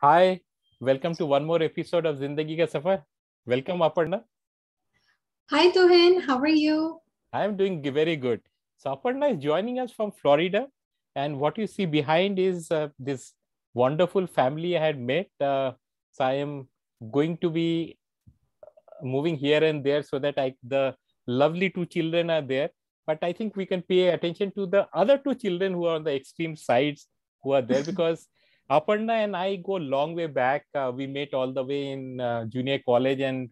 Hi, welcome to one more episode of Zindagi Ka Safar. Welcome, Aparna. Hi, Tuhin. How are you? I am doing very good. So, Aparna is joining us from Florida, and what you see behind is this wonderful family I had met. So, I am going to be moving here and there so that the lovely two children are there. But I think we can pay attention to the other two children who are on the extreme sides who are there because Aparna and I go a long way back. We met all the way in junior college, and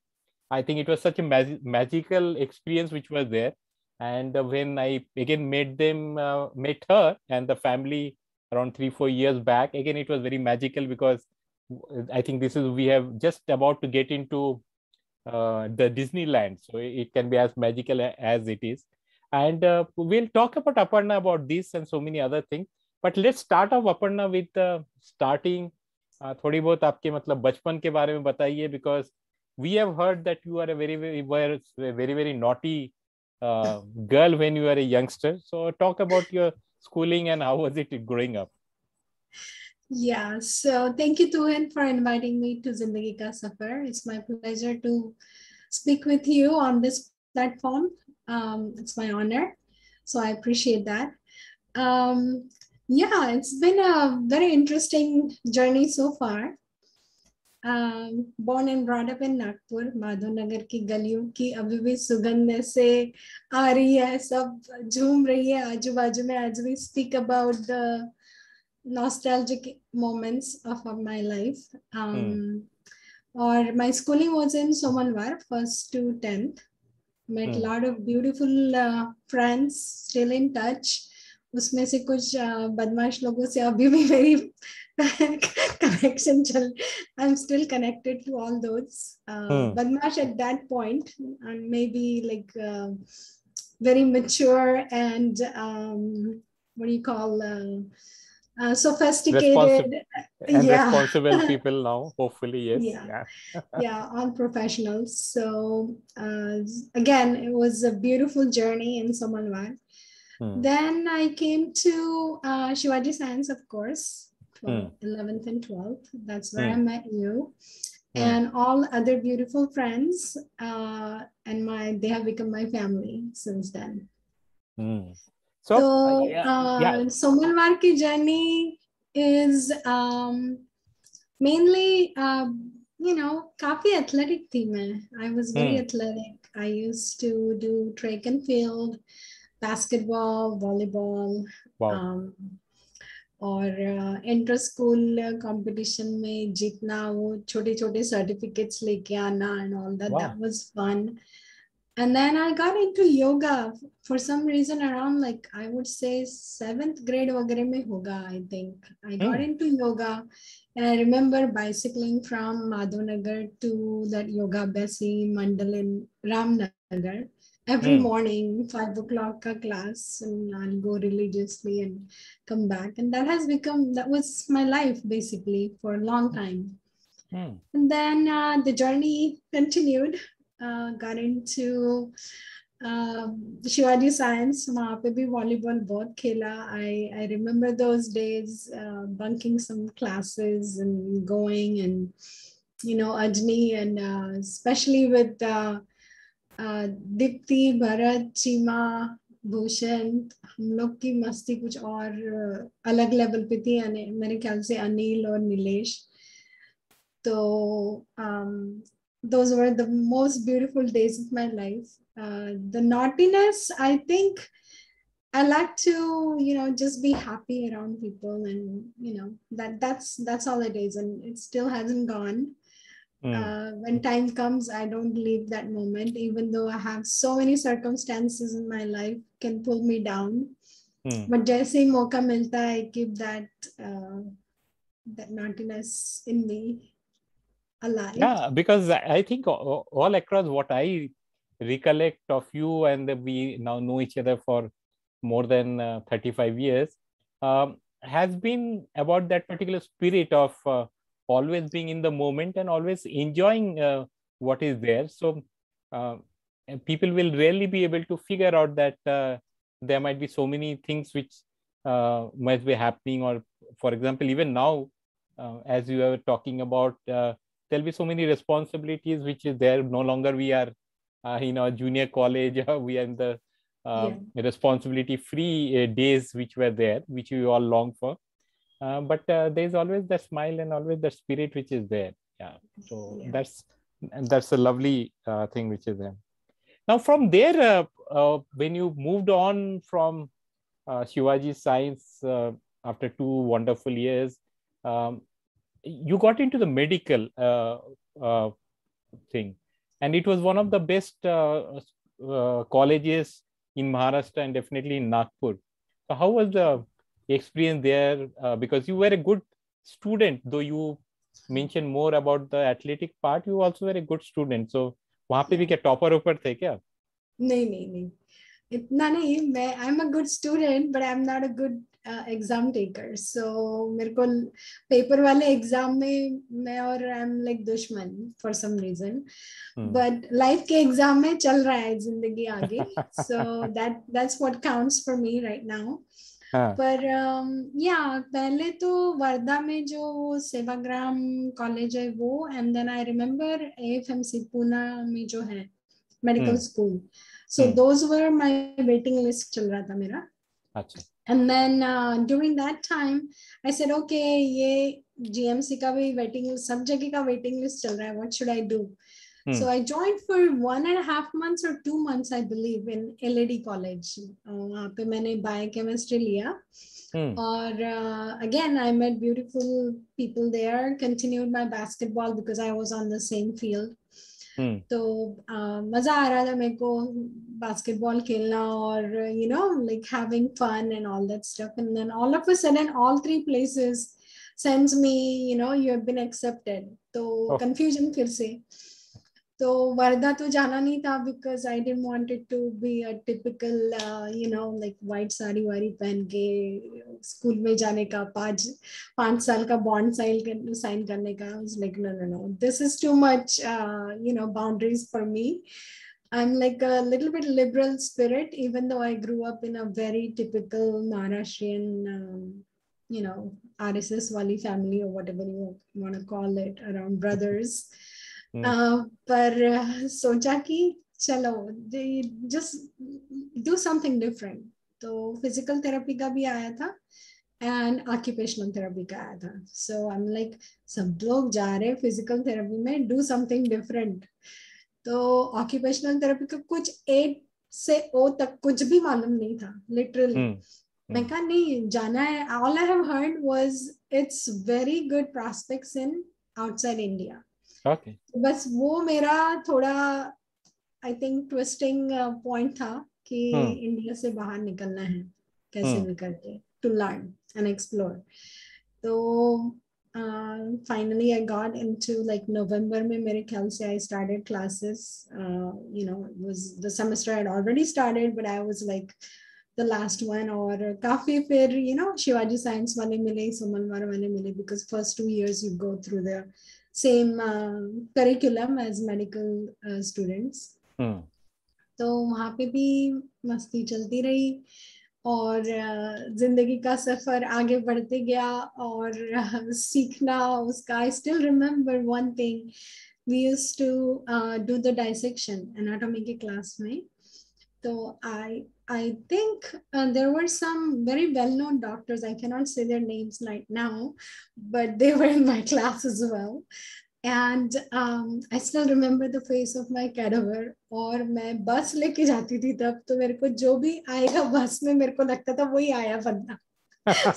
I think it was such a magical experience which was there. And when I again met her and the family around 3-4 years back, again it was very magical because I think we have just about to get into the Disneyland. So it can be as magical as it is. And we'll talk about Aparna about this and so many other things. But let's start off Aparna with starting थोड़ी बहुत आपके मतलब बचपन के बारे में बताइए because we have heard that you are a very naughty girl when you are a youngster. So talk about your schooling and how was it growing up? Yeah, so thank you, Tuhin, for inviting me to Zindagi Ka Safar. It's my pleasure to speak with you on this platform. It's my honor, so I appreciate that. Um, yeah, it's been a very interesting journey so far. Born and brought up in Nagpur, Madhavnagar की गलियों की अभी भी सुगंध से आ रही है, सब झूम रही है आजू बाजू में. As we speak about the nostalgic moments of my life. Or my schooling was in Somanwar, 1st to 10th. Met a lot of beautiful friends, still in touch. उसमें से कुछ बदमाश लोगों से अभी भी मेरी connection चल. I'm still connected to all those. Badmash at that point, and maybe like very mature and what do you call sophisticated Responsible people now, hopefully, yes. Yeah, all professionals. So again, it was a beautiful journey in Somalwar. Then I came to Shivaji Science, of course, 11th and 12th. That's where I met you. And all other beautiful friends, and they have become my family since then. So Somalwar ki journey is mainly, काफी athletic थी मैं. I was very athletic. I used to do track and field, basketball, volleyball. Wow. और inter school competition में जीतना, वो छोटे छोटे certificates लेके आना and all that. Wow. That was fun. And then I got into yoga for some reason around, like, I would say 7th grade वगैरह में होगा, I think. I got into yoga, and I remember bicycling from Madhavnagar to that yoga Bessie Mandal in Ramnagar. Every morning, 5 o'clock ka class, and I'll go religiously and come back. And that was my life basically for a long time. And then the journey continued. Got into Shivaji Science. वहाँ पे भी volleyball बहुत खेला. I remember those days, bunking some classes and going, and Ajni, and especially with Deepti, Bharat, Cheema, Bhushan, हम लोग की मस्ती कुछ और अलग लेवल पे थी. मेरे ख्याल से अनिल और नीलेश. तो those were the most beautiful days of my life. The naughtiness, I think I like to, just be happy around people, and that's all it is, and it still hasn't gone. When time comes, I don't leave that moment, even though I have so many circumstances in my life can pull me down. But जैसे ही मौका मिलता है, I keep that naughtiness in me alive. Yeah, because I think all across what I recollect of you, and we now know each other for more than 35 years, has been about that particular spirit of always being in the moment and always enjoying what is there. So people will rarely be able to figure out that there might be so many things which might be happening, or for example, even now as you were talking about, there'll be so many responsibilities which is there. No longer we are in our junior college. We are in the responsibility-free days which were there, which we all long for. But there's always that smile and always that spirit which is there. Yeah. So that's a lovely thing which is there. Now, from there, when you moved on from Shivaji Science after 2 wonderful years, you got into the medical thing, and it was one of the best colleges in Maharashtra and definitely in Nagpur. So how was the experience there? Because you were a good student, though you mentioned more about the athletic part, you also were a good student. So वहाँ पे भी क्या topper ऊपर थे क्या? नहीं इतना नहीं. मैं I am a good student but I am not a good exam taker. So मेरे को पेपर वाले एग्जाम में मैं और आई एम लाइक दुश्मन for some reason. But life के एग्जाम में चल रहा है जिंदगी आगे. So that's what counts for me right now. पर पहले तो वर्धा में जो सेवाग्राम कॉलेज है वो, and then I remember AFMC Poona में जो है medical school. So those were my waiting list चल रहा था मेरा. अच्छा. And then during that time I said okay ये GMC का भी waiting list, सब जगह का waiting list चल रहा है. What should I do? So I joined for 1.5 months or 2 months I believe in LAD college. वहाँ पे मैंने biochemistry लिया. और again I met beautiful people there. Continued my basketball because I was on the same field. तो मजा आ रहा था मेरे को बास्केटबॉल खेलना और you know like having fun and all that stuff. And then all of a sudden all 3 places sends me you know you have been accepted. तो confusion फिर से. तो वर्धा तो जाना नहीं था because I didn't want it to be a typical you know like white sari वाड़ी पहन के स्कूल में जाने का 5 साल का बॉन्ड साइन करने का. I was like no this is too much you know boundaries for me. I'm like a little bit liberal spirit even though I grew up in a very typical Maharashtrian you know RSS wali family or whatever you want to call it around brothers. पर सोचा कि चलो just do something different. तो physical therapy का भी आया था and occupational therapy का आया था. So I'm like सब लोग जा रहे physical therapy में, do something different. तो occupational therapy का कुछ A से O तक कुछ भी मालूम नहीं था literally. मैं कहा नहीं जाना है. All I have heard was it's very good prospects in outside India. Okay. बस वो मेरा थोड़ा आई थिंक ट्विस्टिंग पॉइंट था कि इंडिया से बाहर निकलना है कैसे भी करके टू लर्न एंड एक्सप्लोर. तो finally I got into like November में मेरे ख्याल से I started classes. You know was the semester had already started but I was like the last one. और काफी फिर you know शिवाजी साइंस वाले मिले, सुमनवार वाले मिले because first 2 years you go through the same curriculum as medical students. तो वहाँ पे भी मस्ती चलती रही और जिंदगी का सफर आगे बढ़ते गया और सीखना उसका. I still remember one thing. We used to do the dissection anatomy के क्लास में. So I think there were some very well-known doctors. I cannot say their names right now, but they were in my class as well. And I still remember the face of my cadaver. और मैं बस लेके जाती थी तब तो मेरे को जो भी आएगा बस में मेरे को लगता था वही आया बंदा.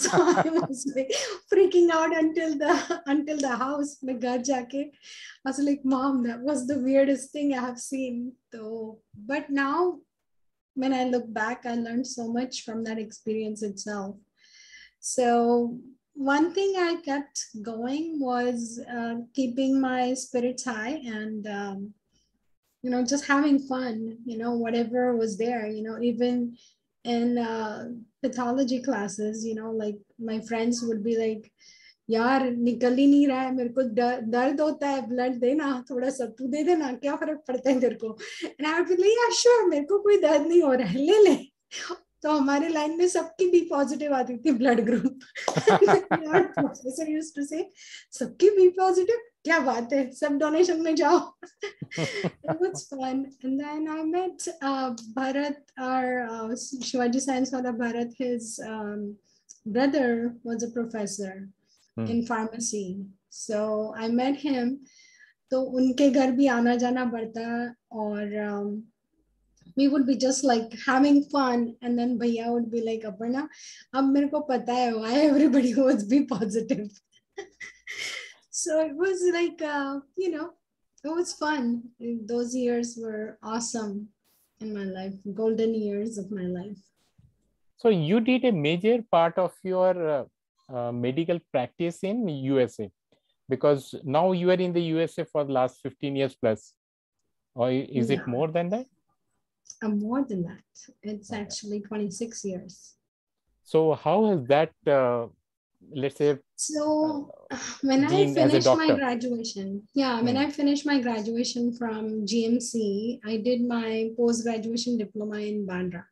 So I was like freaking out until the house. मैं घर जाके I was like, Mom, that was the weirdest thing I have seen. So, but now when I look back, I learned so much from that experience itself. So one thing I kept going was keeping my spirits high and, you know, just having fun, you know, whatever was there, you know, even in pathology classes, you know, like my friends would be like, यार निकल ही नहीं रहा है मेरे को दर्द होता है ब्लड देना थोड़ा सा तू दे देना क्या फर्क पड़ता है तेरे को. And I would be like या श्योर मेरे को कोई दर्द नहीं हो रहा है ले ले. तो हमारे लाइन में सबकी बी पॉजिटिव आती थी blood group. Professor used to say सबकी बी पॉजिटिव, क्या बात है, सब डोनेशन में जाओ. It was fun. And then I met Bharat, our Shivaji Science Wala Bharat. His brother was a professor in pharmacy. So I met him. तो उनके घर भी आना जाना बढ़ता, और we would be just like having fun, and then भैया would be like, Aparna, अब मेरे को पता है why everybody was be positive. So it was like, it was fun. Those years were awesome in my life, golden years of my life. So you did a major part of your medical practice in USA, because now you are in the USA for the last 15 years plus, or is it more than that? More than that. It's actually 26 years. So how has that, let's say, so when I finished my graduation, when I finished my graduation from GMC, I did my post-graduation diploma in Bandra.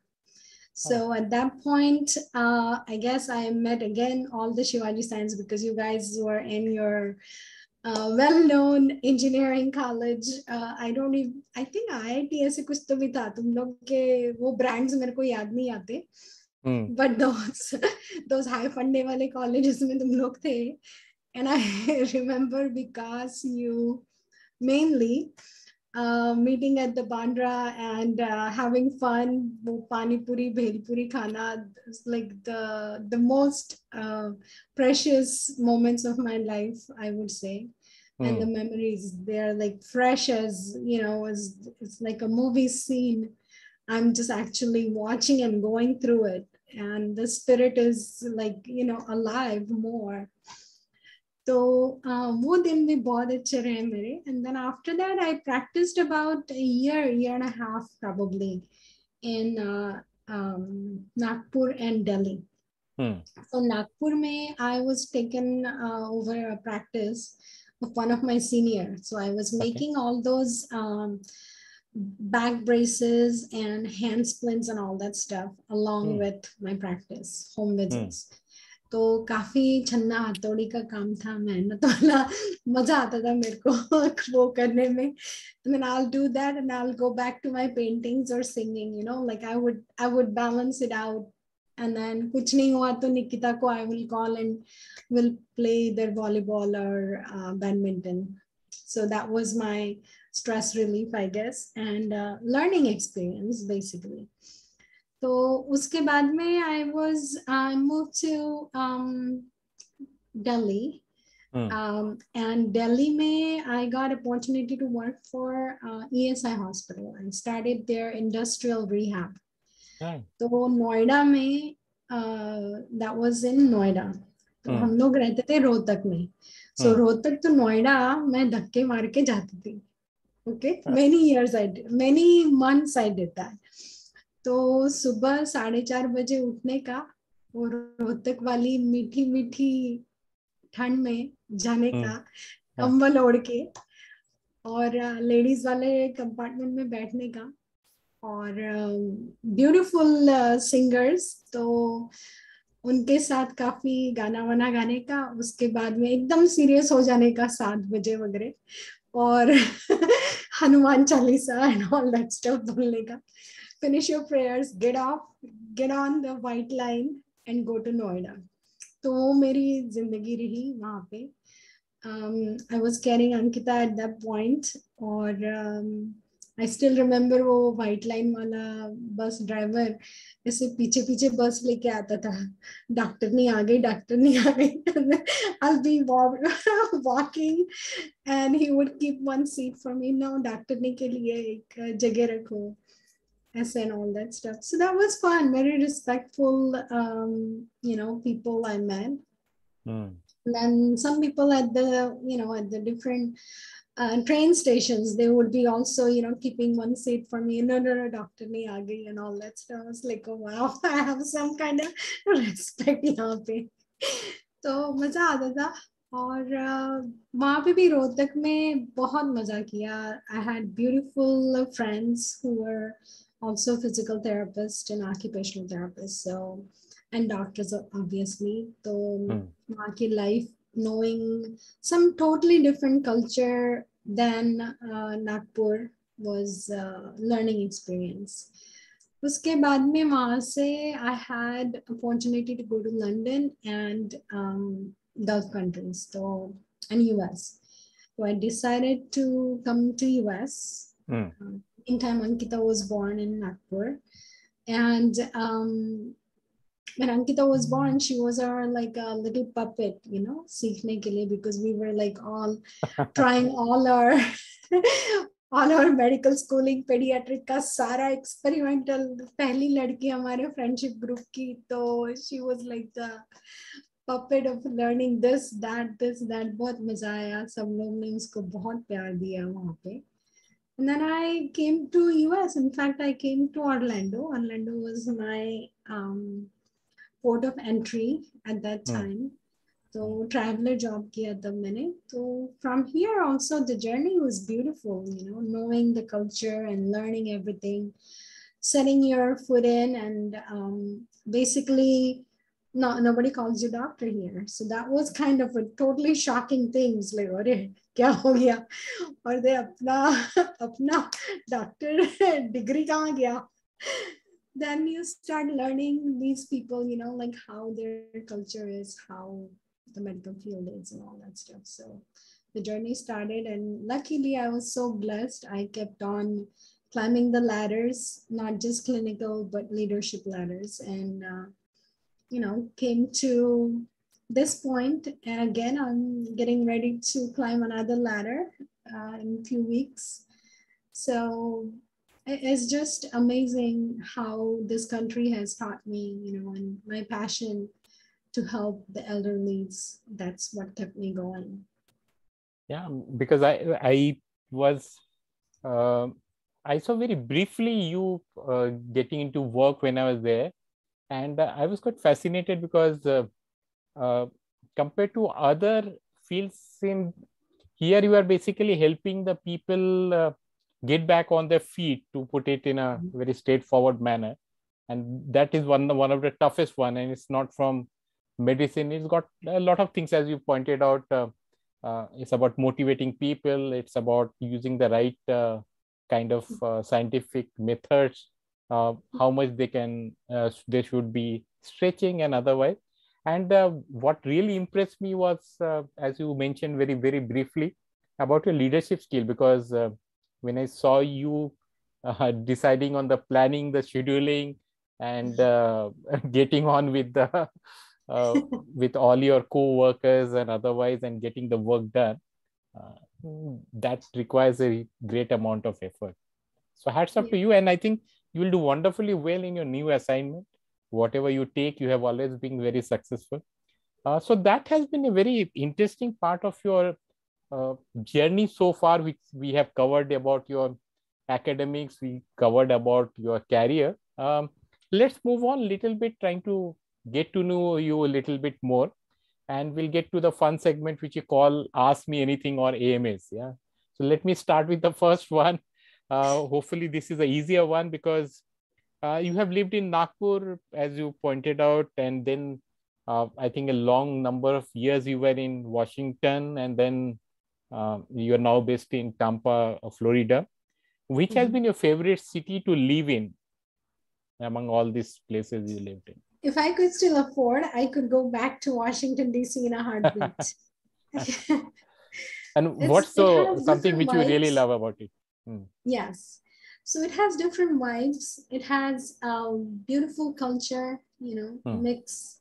So at that point, I guess I met again all the Shivaji Science, because you guys were in your well-known engineering college. I think IIT ऐसे कुछ तो भी था, तुम लोग के वो brands मेरे को याद नहीं आते. But those high funding wale colleges में तुम लोग थे. And I remember because you mainly meeting at the Bandra and having fun, wo pani puri, bhel puri khana, like the most precious moments of my life, I would say. And the memories, they're like fresh as, it's like a movie scene. I'm just actually watching and going through it. And the spirit is like, alive more. So वो दिन भी बहुत अच्छे रहे मेरे. And then after that, I practiced about a year and a half probably in Nagpur and Delhi. So Nagpur mein, I was taken over a practice of one of my seniors. So I was making all those back braces and hand splints and all that stuff along with my practice, home visits. तो काफी छन्ना हथौड़ी का काम था, मेहनत वाला, मजा आता था मेरे को वो करने में. And then I'll do that and I'll go back to my paintings or singing, like I would balance it out. And then kuch nahi hua to Nikita ko I will call and we'll play either volleyball or badminton. So that was my stress relief, I guess, and learning experience basically. तो उसके बाद में I moved to Delhi. And Delhi mein, I got opportunity to work for ESI hospital and started their industrial rehab. तो नोएडा में that was in Noida. तो हम लोग रहते थे रोहतक में. So रोहतक to नोएडा मैं धक्के मार के जाती थी. Okay, many months I did that. तो सुबह 4:30 बजे उठने का और रोहतक वाली मीठी मीठी ठंड में जाने का, कंबल ओढ़ के, और लेडीज वाले कंपार्टमेंट में बैठने का, और ब्यूटीफुल सिंगर्स, तो उनके साथ काफी गाना वाना गाने का. उसके बाद में एकदम सीरियस हो जाने का 7 बजे वगैरह, और Hanuman Chalisa and all that stuff बोलने का. Finish your prayers, get on the white line and go to Noida. तो वो मेरी जिंदगी रही वहाँ पे. I was carrying Ankita at that point, और I still remember वो white line वाला बस ड्राइवर ऐसे पीछे पीछे बस लेके आता था, डॉक्टर नहीं आ गई. I'll be walking and he would keep one seat for me. No, doctor ने के लिए एक जगह रखो. And all that stuff. So that was fun. Very respectful, people I met. And then some people at the different train stations, they would be also, keeping one seat for me. No, doctor nahi aa gayi and all that stuff. I was like, oh wow, I have some kind of respect यहाँ पे. तो मजा आता था. और वहाँ पे भी रोहतक में बहुत मजा किया. I had beautiful friends who were also physical therapist and occupational therapist. So, and doctors obviously. So, market life, knowing some totally different culture than Nagpur was learning experience. उसके बाद में वहाँ से I had opportunity to go to London and Gulf countries, so and US. So I decided to come to US. Meantime, Ankita was born in Nagpur, and when Ankita was born, she was our like a little puppet, you know, सीखने के लिए, because we were like all trying all our all our medical schooling, pediatric का सारा experimental. पहली लड़की हमारे friendship group की, तो she was like the puppet of learning this that. बहुत मजा आया, सब लोग ने उसको बहुत प्यार दिया वहाँ पे. And then I came to US. In fact, I came to Orlando. Orlando was my port of entry at that time. So traveler job kiya tab maine. So from here also the journey was beautiful, you know, knowing the culture and learning everything, setting your foot in, and basically nobody calls you doctor here. So that was kind of a totally shocking thing. It's like, अरे क्या हो गया? और दे अपना doctor degree कहाँ गया? Then you start learning these people, you know, like how their culture is, how the medical field is, and all that stuff. So the journey started, and luckily I was so blessed. I kept on climbing the ladders, not just clinical, but leadership ladders, and you know, came to this point. And again, I'm getting ready to climb another ladder in a few weeks. So it's just amazing how this country has taught me, you know, and my passion to help the elderlies. That's what kept me going. Yeah, because I was I saw very briefly you getting into work when I was there, and I was quite fascinated because compared to other fields in here, you are basically helping the people get back on their feet, to put it in a very straightforward manner, and that is one of the toughest one. And it's not from medicine; it's got a lot of things, as you pointed out. It's about motivating people. It's about using the right kind of scientific methods. How much they should be stretching and otherwise. And what really impressed me was, as you mentioned very briefly, about your leadership skill, because when I saw you deciding on the planning, the scheduling, and getting on with the with all your co-workers and otherwise, and getting the work done, that requires a great amount of effort. So hats off to you, and I think you will do wonderfully well in your new assignment. Whatever you take, you have always been very successful. So that has been a very interesting part of your journey so far, which we have covered about your academics, we covered about your career. Let's move on a little bit, trying to get to know you a little bit more, and we'll get to the fun segment, which you call Ask Me Anything, or AMAs. Yeah. So let me start with the first one. Hopefully this is an easier one, because you have lived in Nagpur, as you pointed out, and then I think a long number of years you were in Washington, and then you are now based in Tampa, Florida. Which has been your favorite city to live in among all these places you lived in? If I could still afford, I could go back to Washington, D.C. in a heartbeat. And what's something which you really love about it? Yes. So it has different vibes. It has a beautiful culture, you know, mix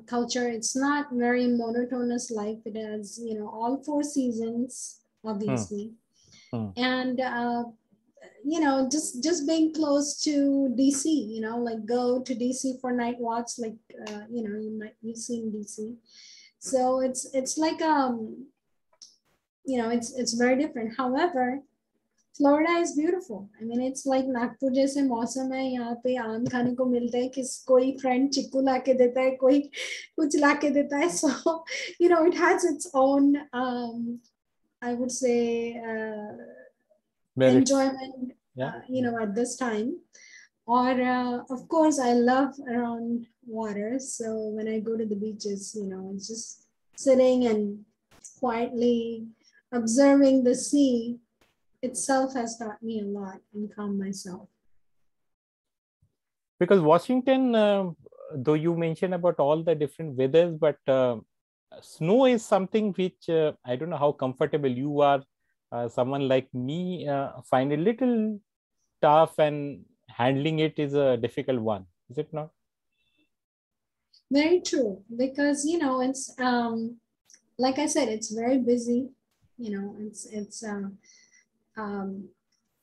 culture. It's not very monotonous life. It has, you know, all 4 seasons, obviously. And you know, just being close to DC, you know, like go to DC for night walks, like you know, you've seen DC. So it's like you know, it's very different. However, Florida is beautiful. I mean, it's like Nagpur जैसे मौसम है, यहाँ पे आम खाने को मिलता है, किस कोई फ्रेंड चिक्कू ला के देता है, कोई कुछ ला के देता है. So you know, it has its own I would say enjoyment at this time. Or, of course, I love around water. So when I go to the beaches, it's just sitting and quietly observing the sea itself has taught me a lot and calmed myself. Because Washington, though you mentioned about all the different weathers, but snow is something which I don't know how comfortable you are. Someone like me find it a little tough, and handling it is a difficult one. Is it not? Very true, because it's like I said, it's very busy. It's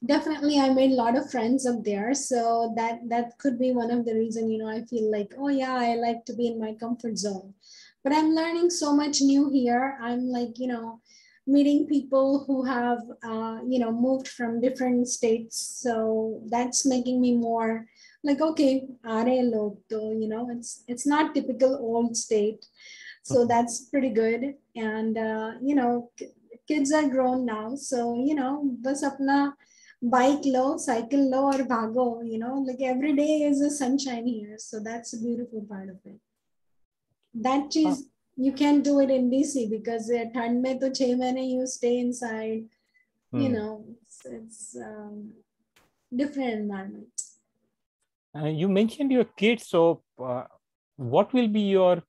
definitely I made a lot of friends up there, so that could be one of the reason. I feel like, oh yeah, I like to be in my comfort zone, but I'm learning so much new here. I'm like, meeting people who have moved from different states, so that's making me more like, okay, are log to, it's not typical old state, so that's pretty good. And kids are grown now, so bas apna bike low, cycle low, or bhago, like every day is a sunshine here. So that's a beautiful part of it. That is, you can't do it in DC because thand mein to 6 mahine you stay inside. It's different environment. You mentioned your kids, so what will be your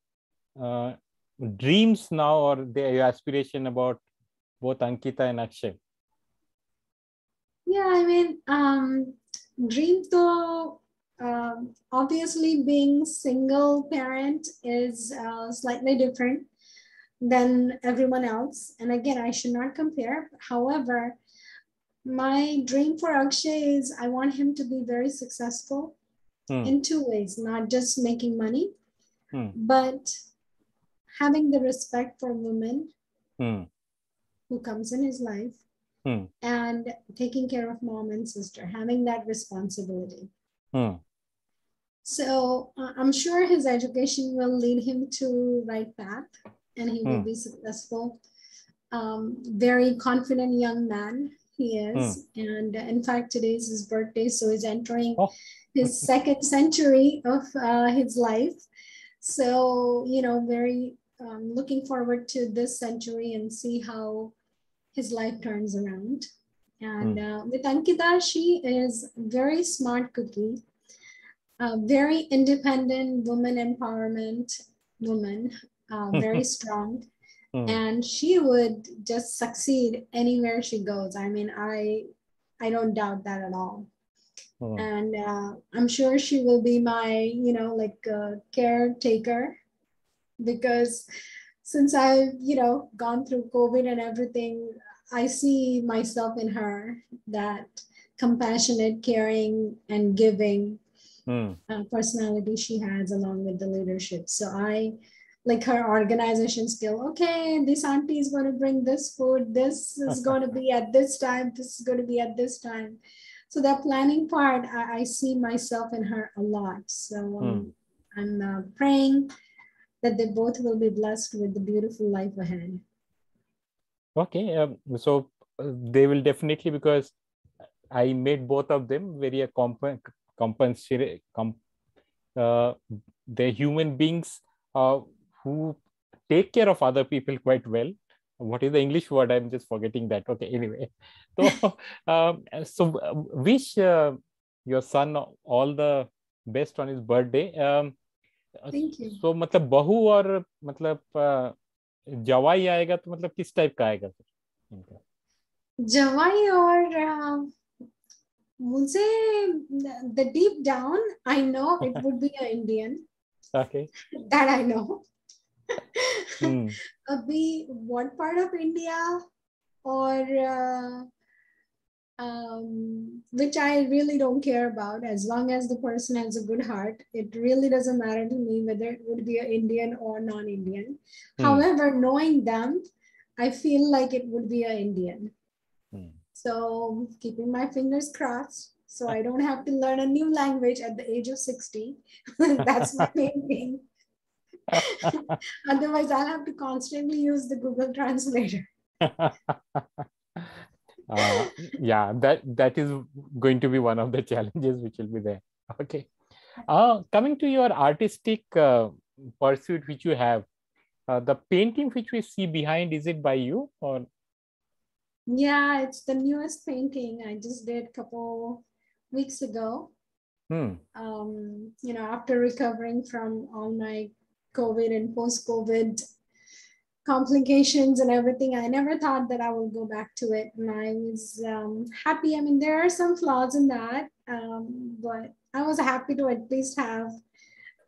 dreams now, or your aspiration about both Ankita and Akshay? Yeah, I mean, dream to obviously being single parent is slightly different than everyone else. And again, I should not compare. However, my dream for Akshay is I want him to be very successful in two ways, not just making money, but having the respect for women who comes in his life, and taking care of mom and sister, having that responsibility. So I'm sure his education will lead him to right path, and he will be successful. Very confident young man he is. And in fact, today is his birthday, so he's entering his second century of his life. So, very looking forward to this century and see how his life turns around. And with Ankita, she is very smart cookie, very independent woman empowerment woman, very strong. And she would just succeed anywhere she goes. I mean, I don't doubt that at all. And I'm sure she will be my, caretaker, because since I've, gone through COVID and everything, I see myself in her, that compassionate, caring, and giving personality she has, along with the leadership. So I like her organization skill. Okay, this auntie is going to bring this food. This is going to be at this time. This is going to be at this time. So that planning part, I see myself in her a lot. So I'm praying that they both will be blessed with the beautiful life ahead. Okay, so they will definitely, because I met both of them very compensatory. They're human beings who take care of other people quite well. What is the English word? I'm just forgetting that. Okay, anyway. So wish your son all the best on his birthday. Thank you. So मतलब बहू और मतलब जवाई आएगा तो मतलब किस type का आएगा फिर? जवाई और मुझे, the deep down I know it would be an Indian. Okay. That I know. Abhi, what part of India, or which I really don't care about, as long as the person has a good heart. It really doesn't matter to me whether it would be an Indian or non-Indian. However, knowing them, I feel like it would be an Indian. So keeping my fingers crossed, so I don't have to learn a new language at the age of 60. That's my main thing. Otherwise, I'll have to constantly use the Google Translator. uh, yeah, that is going to be one of the challenges which will be there. Okay. Coming to your artistic pursuit which you have, the painting which we see behind, is it by you or? Yeah, it's the newest painting I just did a couple weeks ago. Hmm. After recovering from all my COVID and post-COVID complications and everything, I never thought that I would go back to it. And I was happy. I mean, there are some flaws in that, but I was happy to at least have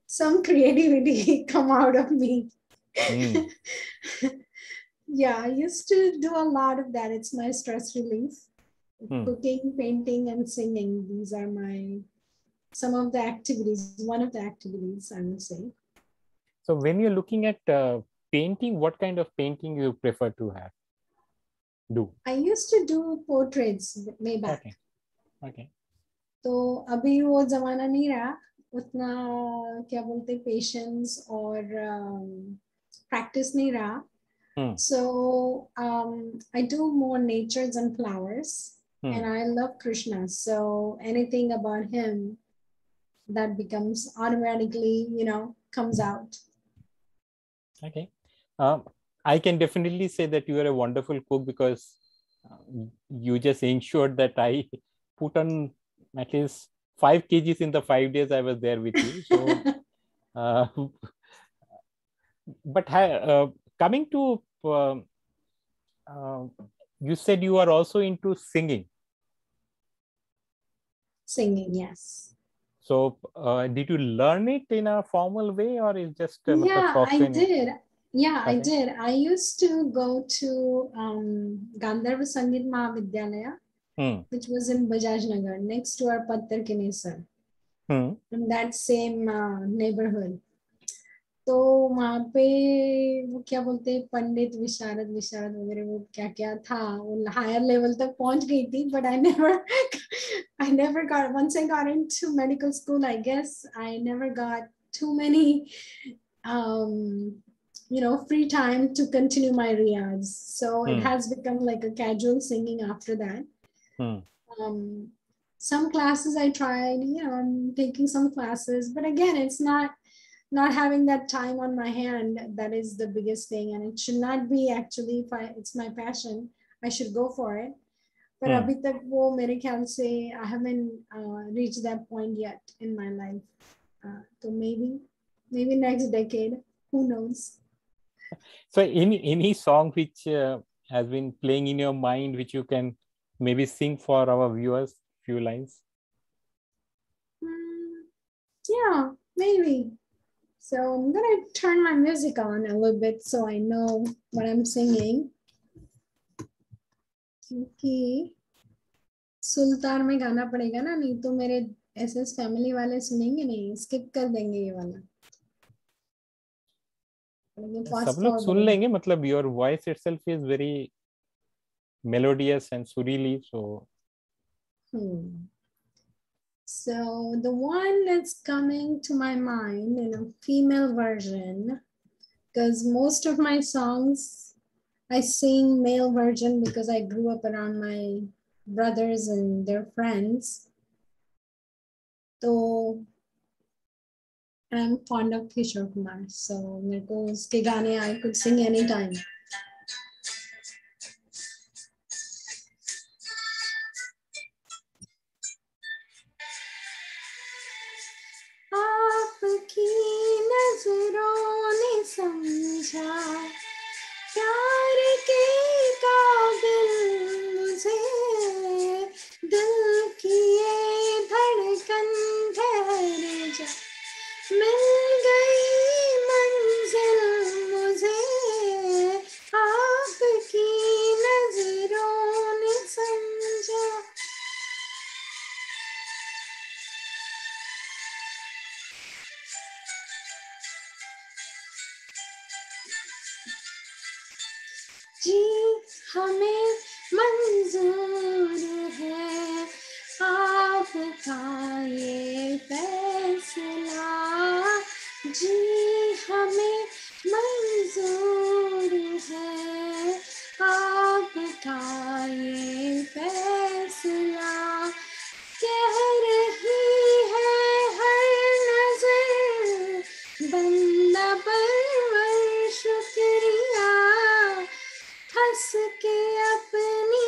some creativity come out of me. Hmm. Yeah, I used to do a lot of that. It's my stress relief. Hmm. Cooking, painting, and singing. These are some of the activities, one of the activities, I would say. So when you're looking at painting, what kind of painting you prefer to have do? I used to do portraits way back. Okay. Okay. तो अभी वो जमाना नहीं रहा उतना क्या बोलते patience और प्रैक्टिस नहीं रहा. Hmm. So I do more natures and flowers, Hmm. and I love Krishna. So anything about him that becomes automatically, comes out. Okay. I can definitely say that you are a wonderful cook because you just ensured that I put on at least 5 kgs in the 5 days I was there with you. So, uh, but coming to, uh, you said you are also into singing. Singing, yes. So, did you learn it in a formal way or is just Yeah, shauq I se nahi? did. Yeah, I Okay. did. I used to go to Gandharva Sangeet Mahavidyalaya, Hmm. which was in Bajaj Nagar, next to our Pattar Kinesar, Hmm. in that same neighborhood. तो वहाँ पे वो क्या बोलते हैं पंडित विशारद विशारद वगैरह वो क्या क्या था वो हायर लेवल तक पहुंच गई थी but I never got once I got into medical school I guess I never got too many free time to continue my riyaz so it Hmm. has become like a casual singing after that. Hmm. Some classes I tried, I'm taking some classes, but again, it's not having that time on my hand that is the biggest thing, and it should not be actually if it's my passion, I should go for it. But Hmm. abhi tak wo mere ख्याल से I haven't reached that point yet in my life. So maybe next decade, who knows? So, any song which has been playing in your mind, which you can maybe sing for our viewers, few lines? Yeah, maybe. So I'm gonna turn my music on a little bit so I know what I'm singing. क्योंकि सुल्तान में गाना पड़ेगा ना नहीं तो मेरे SS family वाले सुनेंगे नहीं स्किप कर देंगे ये वाला सब लोग सुन लेंगे मतलब your voice itself is very melodious and surreally so. So the one that's coming to my mind in a female version, because most of my songs I sing male version because I grew up around my brothers and their friends. So I'm fond of Kishore Kumar. So मेरे को उसके गाने I could sing anytime. आपकी नजरों ने समझा प्यार के काबिल मुझे दिल की ये धड़कन ठहर जा मिल गई मंजिल मुझे आपकी नजरों ने समझा. जी हमें मंजूर है आपका ये फैसला जी हमें मंजूर है आपका ये बस के अपनी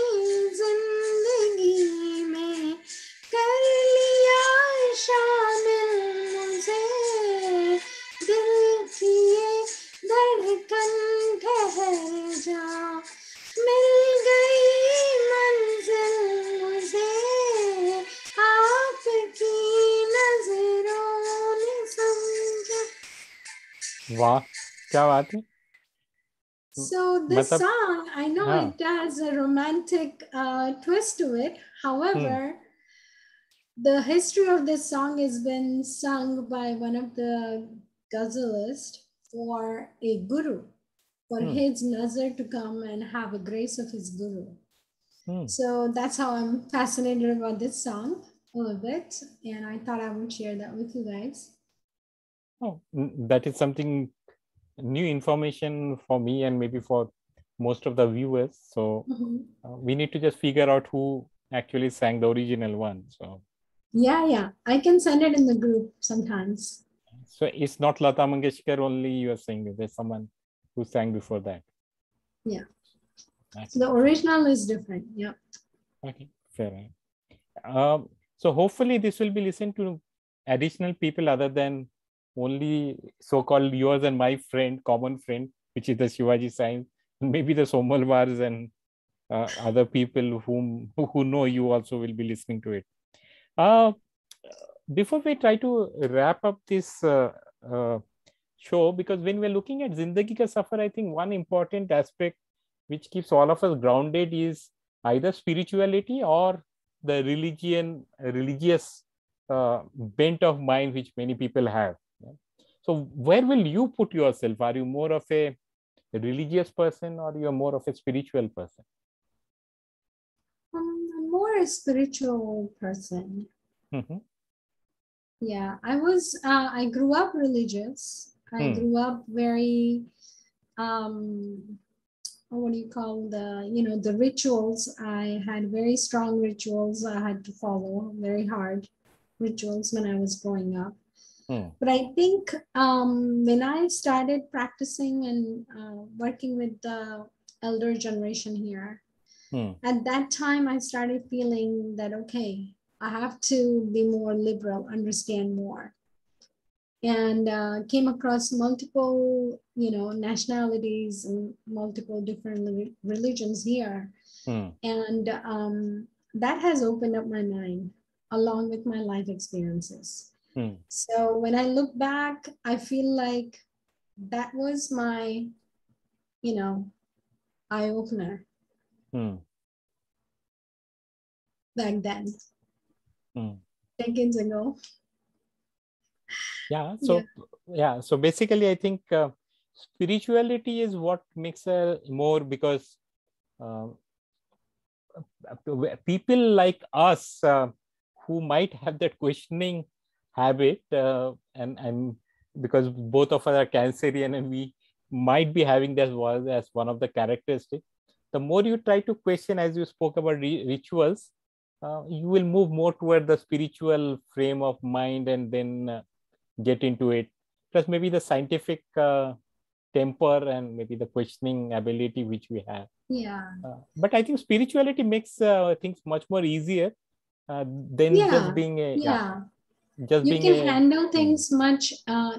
जिंदगी में कर लिया शामिल मुझे, दिल की ये धड़कन ठहर जा, मिल गई मंजिल मुझे, आपकी नजरों ने समझा। वाह, क्या बात है। So this मतलब song, I know हाँ. it has a romantic twist to it. However, the history of this song has been sung by one of the ghazalists for a guru, for his nazar to come and have a grace of his guru. So that's how I'm fascinated about this song a little bit, and I thought I would share that with you guys. Oh, that is something new information for me and maybe for most of the viewers. So we need to just figure out who actually sang the original one. So yeah, I can send it in the group sometimes. so it's not Lata Mangeshkar only you are saying, there's someone who sang before that. Yeah. Okay. The original is different. Yeah. Okay, fair enough. So hopefully this will be listened to additional people other than only so-called yours and my friend, common friend, which is the Shivaji Science, maybe the Somalwars and other people who know you also will be listening to it. Before we try to wrap up this show, because when we're looking at Zindagi Ka Safar, I think one important aspect which keeps all of us grounded is either spirituality or the religious bent of mind which many people have. So where will you put yourself? Are you more of a religious person or you're more of a spiritual person? I'm more a spiritual person. Yeah, I grew up religious. I grew up very, what do you call the rituals. I had very strong rituals I had to follow, very hard rituals when I was growing up. But I think when I started practicing and working with the elder generation here, at that time I started feeling that, okay, I have to be more liberal, understand more. And came across multiple, nationalities and multiple different religions here. And that has opened up my mind along with my life experiences. So when I look back, I feel like that was my, eye-opener back then, decades ago. Yeah. So basically, I think spirituality is what makes her more, because people like us who might have that questioning habit, and because both of us are Cancerian and we might be having that as one of the characteristics. The more you try to question, as you spoke about rituals, you will move more toward the spiritual frame of mind and then get into it. Plus maybe the scientific temper and maybe the questioning ability which we have. Yeah. But I think spirituality makes things much more easier than just being a you can handle things much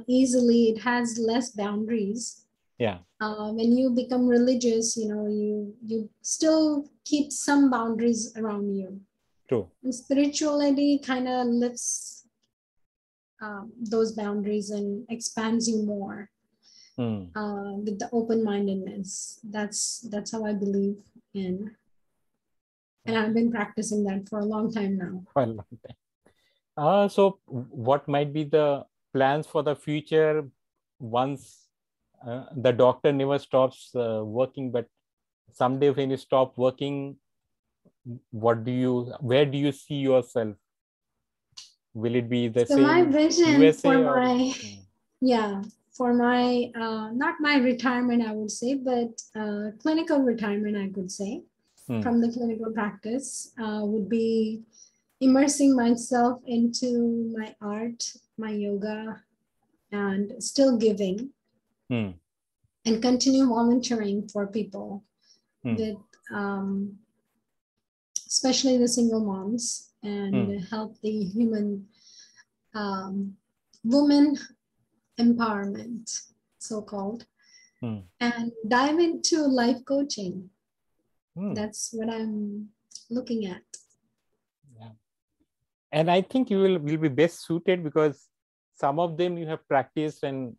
easily. It has less boundaries. When you become religious, you still keep some boundaries around you. True. And spirituality kind of lifts those boundaries and expands you more with the open-mindedness. That's how I believe in, and I've been practicing that for a long time now. For a long time. So what might be the plans for the future once the doctor never stops working, but someday when you stop working, where do you see yourself? Will it be the same my vision USA for my for my not my retirement, I would say, but clinical retirement, I could say, from the clinical practice would be immersing myself into my art, my yoga, and still giving and continue volunteering for people with especially the single moms and help the human woman empowerment, so-called, and dive into life coaching. That's what I'm looking at. Yeah. And I think you will be best suited because some of them you have practiced, and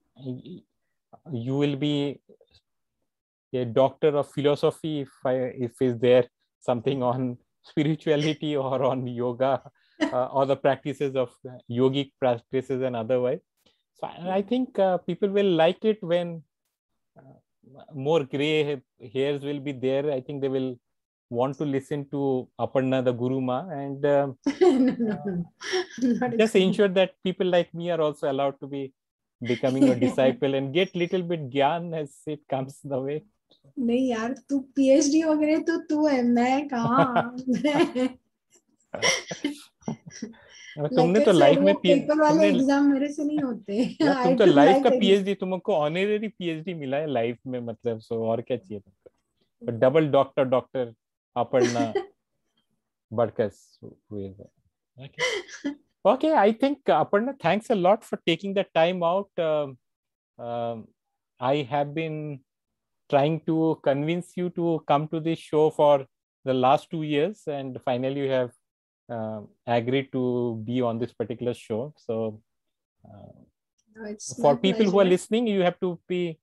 you will be a doctor of philosophy if is there something on spirituality or on yoga or the practices of yogic practices and otherwise. So I think people will like it when more gray hairs will be there. I think they will want to listen to Aparna, the Guru Ma, and no. just ensure that people like me are also allowed to be becoming a disciple and get little bit gyan as it comes the way. नहीं यार, तू PhD वगैरह तो तू है, मैं कहाँ. तुमने तो लाइफ में पेपर वाले एग्जाम मेरे से नहीं होते. यार तुम तो लाइफ का PhD, तुमको ऑनरेरी PhD मिला है लाइफ में, मतलब सो और क्या चाहिए तुमको. Double doctor Aparna Badkas. Okay, I think Aparna, thanks a lot for taking the time out. I have been trying to convince you to come to this show for the last 2 years, and finally you have agreed to be on this particular show. So for people who are listening, you have to be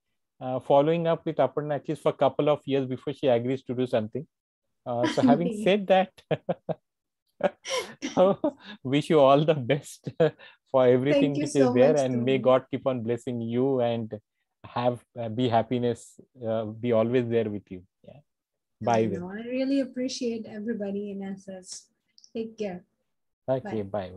following up with Aparna at least for a couple of years before she agrees to do something. So having said that, wish you all the best for everything which is there, and may God keep on blessing you and have be happiness, be always there with you. Yeah. Bye. I really appreciate everybody in SS. Take care. Okay. Bye.